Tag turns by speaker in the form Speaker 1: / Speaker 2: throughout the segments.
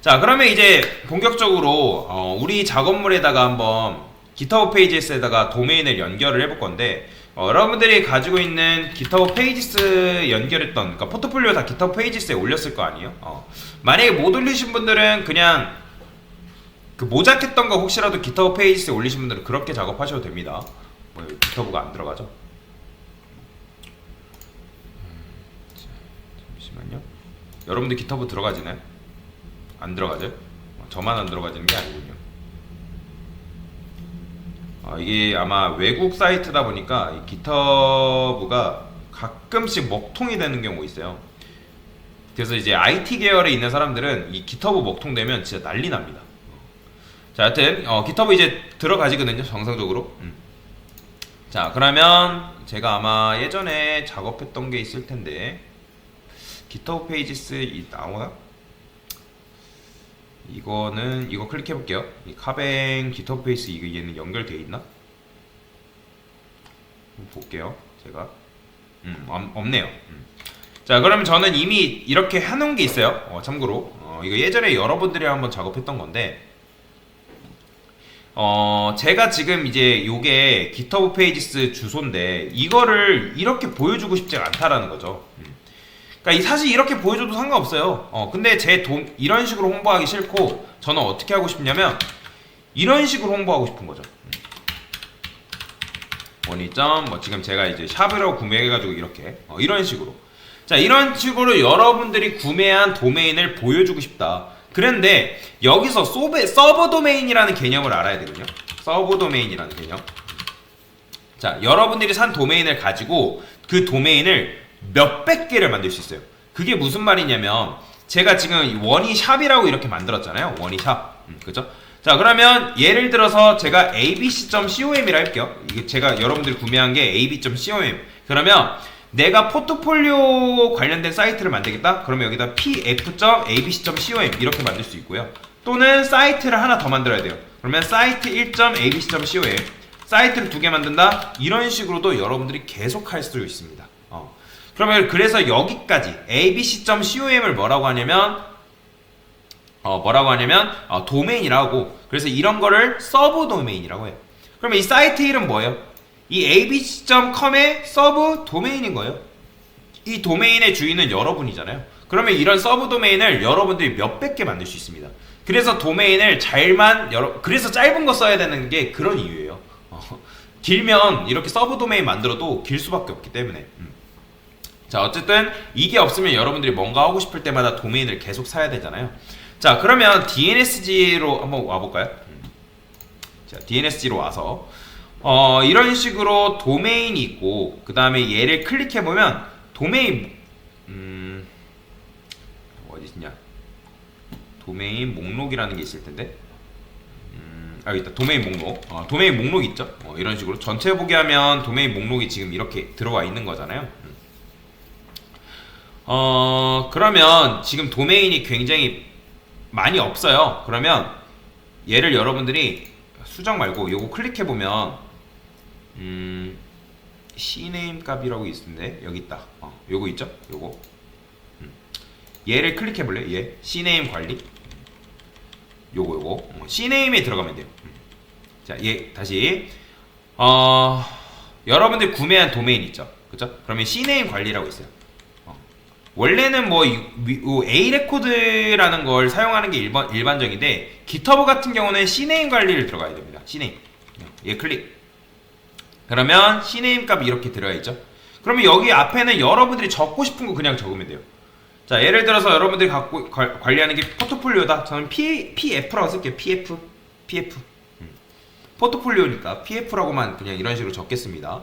Speaker 1: 자, 그러면 이제 본격적으로 우리 작업물에다가 한번 GitHub 페이지스에다가 도메인을 연결을 해볼 건데, 여러분들이 가지고 있는 GitHub 페이지스 연결했던, 그러니까 포트폴리오 다 GitHub 페이지스에 올렸을 거 아니에요? 만약에 못 올리신 분들은 그냥 그 모작했던 거 혹시라도 GitHub 페이지스에 올리신 분들은 그렇게 작업하셔도 됩니다. GitHub가 안 들어가죠? 잠시만요. 여러분들 GitHub 들어가지나요? 안 들어가죠? 저만 안 들어가지는 게 아니군요. 이게 아마 외국 사이트다 보니까 이 GitHub가 가끔씩 먹통이 되는 경우가 있어요. 그래서 이제 IT 계열에 있는 사람들은 이 GitHub 먹통 되면 진짜 난리 납니다. 자, 하여튼 GitHub 이제 들어가지거든요, 정상적으로. 자, 그러면 제가 아마 예전에 작업했던 게 있을 텐데, GitHub 페이지스 나오나? 이거 클릭해 볼게요. 이 카뱅 GitHub 페이스 얘는 연결돼 있나? 볼게요. 제가 없네요. 자, 그러면 저는 이미 이렇게 해놓은 게 있어요. 참고로 이거 예전에 여러분들이 한번 작업했던 건데, 제가 지금 이제 요게 GitHub 페이지스 주소인데 이거를 이렇게 보여주고 싶지 않다라는 거죠. 그러니까 사실 이렇게 보여줘도 상관없어요. 근데 이런 식으로 홍보하기 싫고, 저는 어떻게 하고 싶냐면 이런 식으로 홍보하고 싶은 거죠. 원이점 지금 제가 이제 샵으로 구매해가지고 이렇게 이런 식으로, 자, 이런 식으로 여러분들이 구매한 도메인을 보여주고 싶다. 그런데 여기서 서브 도메인이라는 개념을 알아야 되거든요. 서브 도메인이라는 개념. 자, 여러분들이 산 도메인을 가지고 그 도메인을 몇백 개를 만들 수 있어요. 그게 무슨 말이냐면, 제가 지금 원이샵이라고 이렇게 만들었잖아요. 원이샵. 그죠? 자, 그러면 예를 들어서 제가 abc.com이라 할게요. 이게 제가 여러분들이 구매한 게 ab.com. 그러면 내가 포트폴리오 관련된 사이트를 만들겠다? 그러면 여기다 pf.abc.com 이렇게 만들 수 있고요. 또는 사이트를 하나 더 만들어야 돼요. 그러면 site 1.abc.com, 사이트를 2개 만든다? 이런 식으로도 여러분들이 계속 할 수 있습니다. 그러면 그래서 여기까지 abc.com을 뭐라고 하냐면 도메인이라고, 그래서 이런 거를 서브 도메인이라고 해요. 그러면 이 사이트 이름 뭐예요? 이 abc.com의 서브 도메인인 거예요. 이 도메인의 주인은 여러분이잖아요. 그러면 이런 서브 도메인을 여러분들이 몇백 개 만들 수 있습니다. 그래서 도메인을 그래서 짧은 거 써야 되는 게 그런 이유예요. 길면 이렇게 서브 도메인 만들어도 길 수밖에 없기 때문에. 자, 어쨌든 이게 없으면 여러분들이 뭔가 하고 싶을 때마다 도메인을 계속 사야 되잖아요. 자, 그러면 DNSG로 한번 와볼까요? 자, DNSG로 와서 이런 식으로 도메인이 있고, 그 다음에 얘를 클릭해보면 도메인 어디 있냐, 도메인 목록이라는 게 있을 텐데, 여기 있다. 도메인 목록. 도메인 목록 있죠? 이런 식으로 전체 보게 하면 도메인 목록이 지금 이렇게 들어와 있는 거잖아요. 그러면 지금 도메인이 굉장히 많이 없어요. 그러면 얘를 여러분들이 수정 말고 요거 클릭해보면 cname 값이라고 있는데 여기 있다. 요거 있죠? 요거 얘를 클릭해볼래요? 얘 cname 관리, 요거 cname에 들어가면 돼요. 자, 얘 다시 여러분들 구매한 도메인 있죠? 그쵸? 그러면 cname 관리라고 있어요. 원래는 A 레코드라는 걸 사용하는 게 일반적인데, GitHub 같은 경우는 cname 관리를 들어가야 됩니다. cname. 얘 클릭. 그러면 cname 값이 이렇게 들어가 있죠. 그러면 여기 앞에는 여러분들이 적고 싶은 거 그냥 적으면 돼요. 자, 예를 들어서 여러분들이 관리하는 게 포트폴리오다. 저는 PF라고 쓸게요. PF. 포트폴리오니까 PF라고만 그냥 이런 식으로 적겠습니다.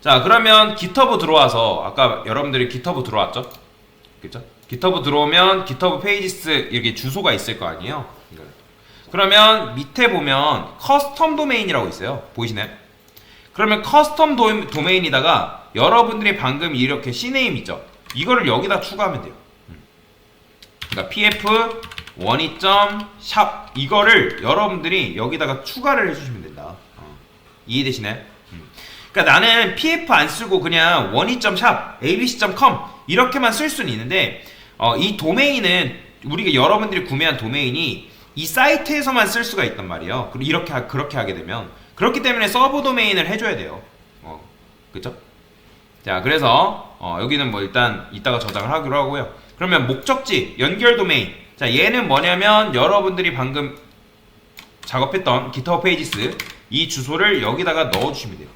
Speaker 1: 자, 그러면 GitHub 들어와서, 아까 여러분들이 GitHub 들어왔죠? 그죠? GitHub 들어오면 GitHub 페이지스 이렇게 주소가 있을 거 아니에요? 그러면 밑에 보면 커스텀 도메인이라고 있어요. 보이시나요? 그러면 커스텀 도메인에다가 여러분들이 방금 이렇게 cname 있죠? 이거를 여기다 추가하면 돼요. 그러니까 pf 원이.샵 이거를 여러분들이 여기다가 추가를 해주시면 된다. 이해되시나요? 그러니까 나는 pf 안 쓰고 그냥 원이.샵 abc.com 이렇게만 쓸 수는 있는데, 이 도메인은 우리가 여러분들이 구매한 도메인이 이 사이트에서만 쓸 수가 있단 말이에요. 그렇게 하게 되면 그렇기 때문에 서브 도메인을 해줘야 돼요. 그쵸? 자, 그래서 여기는 뭐 일단 이따가 저장을 하기로 하고요. 그러면 목적지 연결 도메인. 자, 얘는 뭐냐면 여러분들이 방금 작업했던 GitHub 페이지스 이 주소를 여기다가 넣어주시면 돼요.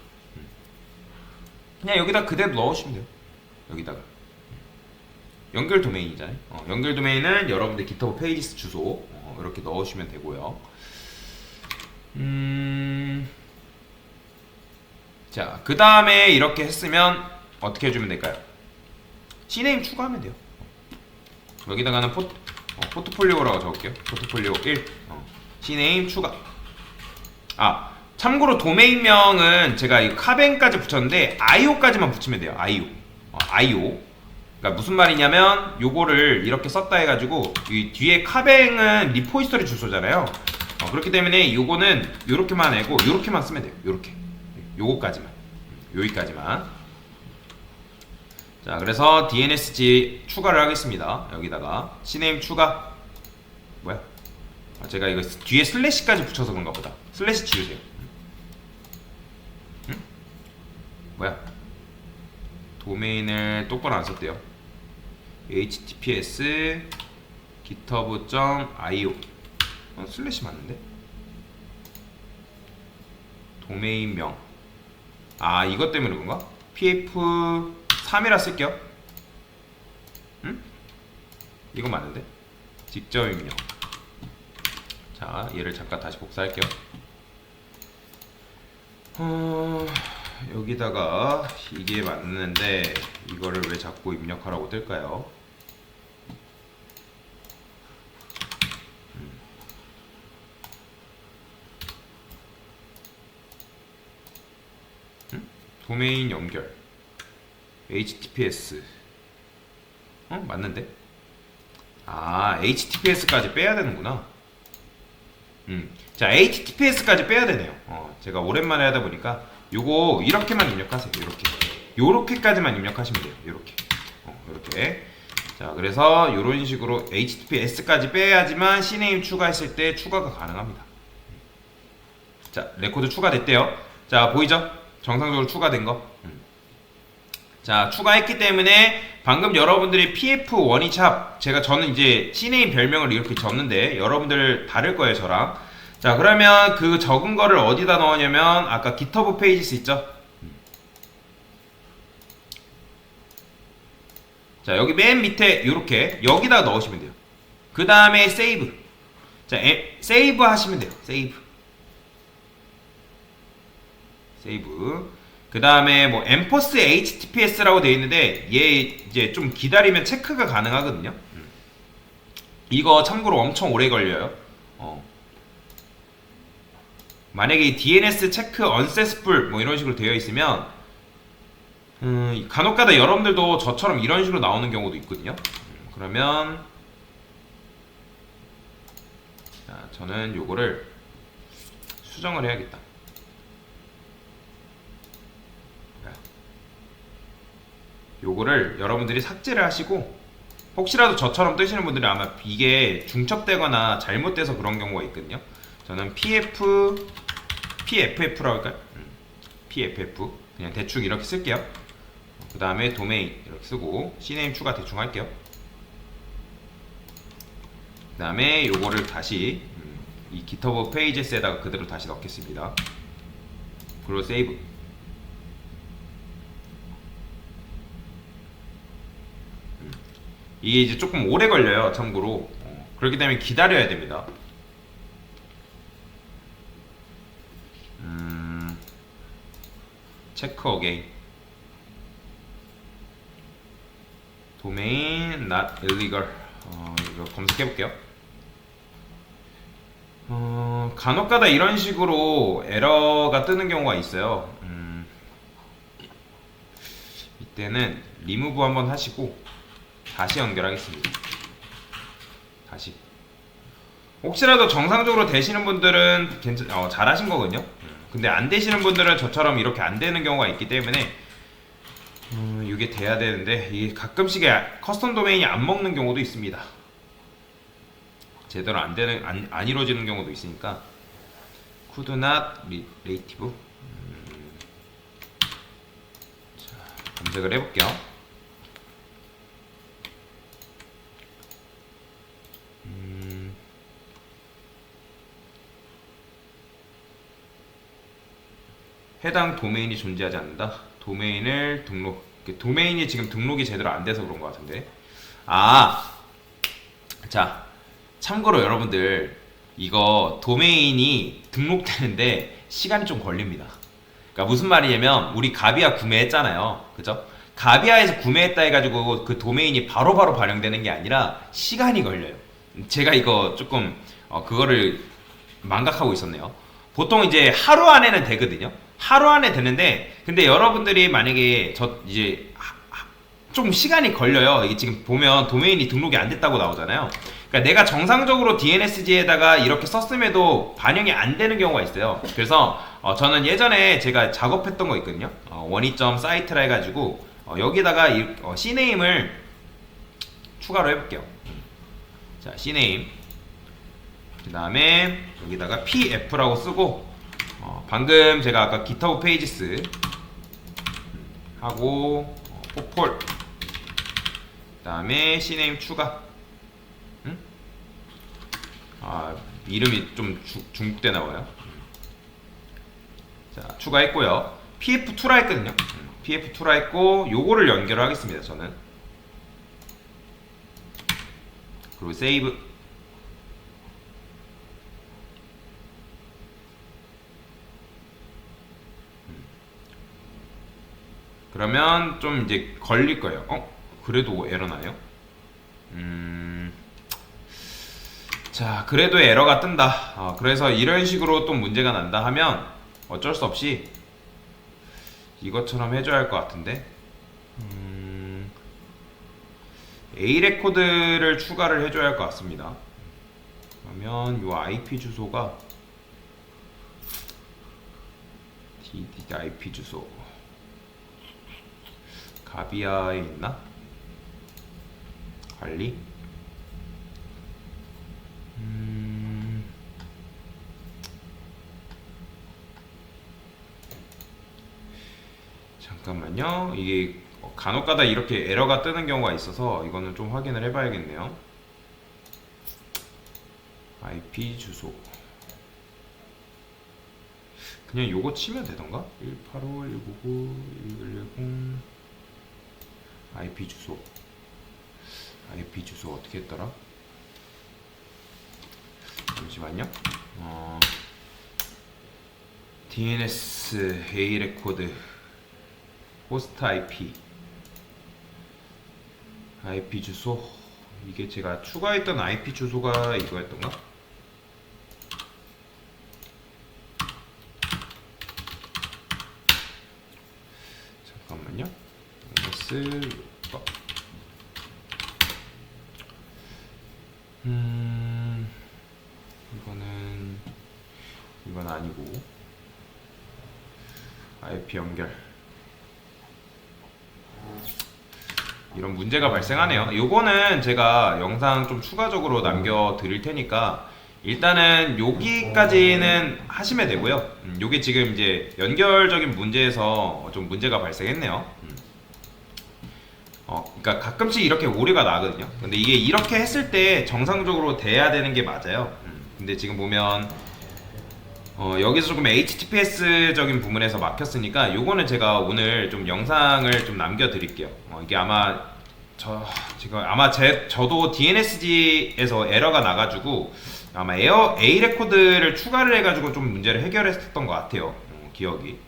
Speaker 1: 그냥 여기다 그대로 넣으시면 돼요. 여기다가 연결 도메인이잖아요. 연결 도메인은 여러분들 GitHub 페이지스 주소 이렇게 넣으시면 되고요. 자, 그 다음에 이렇게 했으면 어떻게 해주면 될까요? C네임 추가하면 돼요. 여기다가는 포트폴리오라고 적을게요. 포트폴리오 1 C네임 추가. 참고로 도메인명은 제가 이 카벤까지 붙였는데 IO까지만 붙이면 돼요. IO. 그러니까 무슨 말이냐면 요거를 이렇게 썼다 해가지고 이 뒤에 카뱅은 리포지터리 주소잖아요. 그렇기 때문에 요거는 요렇게만 하고 요렇게만 쓰면 돼요. 요거까지만. 여기까지만. 자, 그래서 DNSG 추가를 하겠습니다. 여기다가 C네임 추가. 뭐야? 제가 이거 뒤에 슬래시까지 붙여서 그런가 보다. 슬래시 지우세요. 뭐야? 도메인을 똑바로 안 썼대요. https github.io 슬래시 맞는데? 도메인명. 이것 때문에 그런가? pf3이라 쓸게요. 이거 맞는데? 직접 입력. 자, 얘를 잠깐 다시 복사할게요. 여기다가 이게 맞는데 이거를 왜 자꾸 입력하라고 뜰까요? 도메인 연결 https 맞는데? https까지 빼야 되는구나. 자, https까지 빼야 되네요. 제가 오랜만에 하다 보니까 요거 이렇게만 입력하세요. 요렇게까지만 입력하시면 돼요. 요렇게. 자, 그래서 요런 식으로 https까지 빼야지만 C네임 추가했을 때 추가가 가능합니다. 자, 레코드 추가됐대요. 자, 보이죠? 정상적으로 추가된 거. 자, 추가했기 때문에 방금 여러분들이 pf1이 샵 저는 이제 C네임 별명을 이렇게 적는데 여러분들 다를 거예요, 저랑. 자, 그러면 그 적은 거를 어디다 넣으냐면 아까 GitHub 페이지스 있죠? 자, 여기 맨 밑에 요렇게 여기다 넣으시면 돼요. 그 다음에 세이브. 자, 세이브 하시면 돼요. 세이브. 그 다음에 뭐 enforce https라고 되어 있는데 얘 이제 좀 기다리면 체크가 가능하거든요. 이거 참고로 엄청 오래 걸려요. 만약에 이 DNS 체크 unsuccessful 뭐 이런 식으로 되어 있으면 간혹가다 여러분들도 저처럼 이런 식으로 나오는 경우도 있거든요. 그러면 자, 저는 요거를 수정을 해야겠다. 요거를 여러분들이 삭제를 하시고, 혹시라도 저처럼 뜨시는 분들은 아마 이게 중첩되거나 잘못돼서 그런 경우가 있거든요. 저는 PFF라고 할까요? PFF 그냥 대충 이렇게 쓸게요. 그 다음에 도메인 이렇게 쓰고 C네임 추가 대충 할게요. 그 다음에 요거를 다시 이 GitHub 페이지스에다가 그대로 다시 넣겠습니다. 그리고 세이브. 이게 이제 조금 오래 걸려요, 참고로. 그렇기 때문에 기다려야 됩니다. 체크 어게인. 도메인 not illegal. 이거 검색해 볼게요. 간혹가다 이런 식으로 에러가 뜨는 경우가 있어요. 이때는 리무브 한번 하시고 다시 연결하겠습니다. 다시. 혹시라도 정상적으로 되시는 분들은 잘하신 거거든요. 근데 안 되시는 분들은 저처럼 이렇게 안 되는 경우가 있기 때문에 이게 돼야 되는데 이게 가끔씩 커스텀 도메인이 안 먹는 경우도 있습니다. 제대로 안 이루어지는 경우도 있으니까 could not relative. 자, 검색을 해볼게요. 해당 도메인이 존재하지 않는다. 도메인을 도메인이 지금 등록이 제대로 안 돼서 그런 것 같은데. 자, 참고로 여러분들 이거 도메인이 등록되는데 시간이 좀 걸립니다. 그러니까 무슨 말이냐면 우리 가비아 구매했잖아요, 그죠? 가비아에서 구매했다 해가지고 그 도메인이 바로바로 발행되는 게 아니라 시간이 걸려요. 제가 이거 조금 그거를 망각하고 있었네요. 보통 이제 하루 안에는 되거든요. 하루 안에 되는데, 근데 여러분들이 만약에 이제 좀 시간이 걸려요. 이게 지금 보면 도메인이 등록이 안 됐다고 나오잖아요. 그러니까 내가 정상적으로 DNSG에다가 이렇게 썼음에도 반영이 안 되는 경우가 있어요. 그래서 저는 예전에 제가 작업했던 거 있거든요. 원의점 사이트라 해가지고 여기다가 C네임을 추가로 해볼게요. 자, C네임, 그 다음에 여기다가 PF라고 쓰고, 방금 제가 아까 GitHub 페이지스 하고 포폴, 그 다음에 C네임 추가. 이름이 좀 중국대 나와요. 자, 추가했고요. PF2라 했거든요. PF2라 했고, 요거를 연결을 하겠습니다, 저는. 그리고 세이브. 그러면 좀 이제 걸릴 거예요. 그래도 에러 나요? 자, 그래도 에러가 뜬다. 그래서 이런 식으로 또 문제가 난다 하면 어쩔 수 없이 이것처럼 해줘야 할 것 같은데. A 레코드를 추가를 해줘야 할 것 같습니다. 그러면 이 IP 주소가 DD IP 주소 가비아에 있나? 관리? 잠깐만요. 이게 간혹가다 이렇게 에러가 뜨는 경우가 있어서 이거는 좀 확인을 해봐야겠네요. IP 주소 그냥 요거 치면 되던가? 185.199.1110 IP 주소 어떻게 했더라? 잠시만요. DNS A 레코드 호스트 IP 주소, 이게 제가 추가했던 IP 주소가 이거였던가? 잠깐만요. 이건 아니고 IP 연결. 이런 문제가 발생하네요. 요거는 제가 영상 좀 추가적으로 남겨 드릴 테니까 일단은 여기까지는 하시면 되고요. 요게 지금 이제 연결적인 문제에서 좀 문제가 발생했네요. 그러니까 가끔씩 이렇게 오류가 나거든요. 근데 이게 이렇게 했을 때 정상적으로 돼야 되는 게 맞아요. 근데 지금 보면 여기서 조금 HTTPS적인 부분에서 막혔으니까 요거는 제가 오늘 좀 영상을 좀 남겨드릴게요. 이게 아마 저도 DNSG에서 에러가 나가지고 아마 A 레코드를 추가를 해가지고 좀 문제를 해결했었던 것 같아요. 기억이.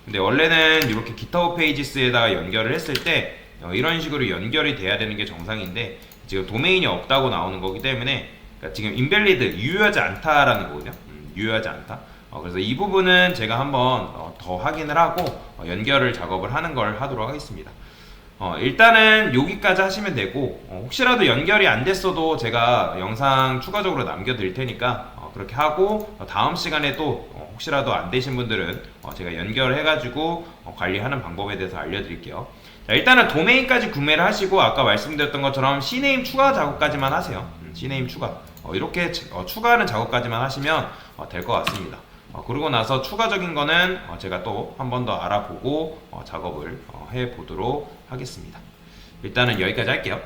Speaker 1: 근데 원래는 이렇게 GitHub 페이지스에다가 연결을 했을 때 이런 식으로 연결이 돼야 되는 게 정상인데 지금 도메인이 없다고 나오는 거기 때문에, 그러니까 지금 invalid, 유효하지 않다라는 거거든요. 유효하지 않다. 그래서 이 부분은 제가 한번 더 확인을 하고 연결을 작업을 하는 걸 하도록 하겠습니다. 일단은 여기까지 하시면 되고, 혹시라도 연결이 안 됐어도 제가 영상 추가적으로 남겨 드릴 테니까 그렇게 하고, 다음 시간에 또 혹시라도 안 되신 분들은 제가 연결을 해가지고 관리하는 방법에 대해서 알려드릴게요. 자, 일단은 도메인까지 구매를 하시고 아까 말씀드렸던 것처럼 C네임 추가 작업까지만 하세요. C네임 추가 이렇게 추가하는 작업까지만 하시면 될 것 같습니다. 그러고 나서 추가적인 거는 제가 또 한 번 더 알아보고 작업을 해 보도록 하겠습니다. 일단은 여기까지 할게요.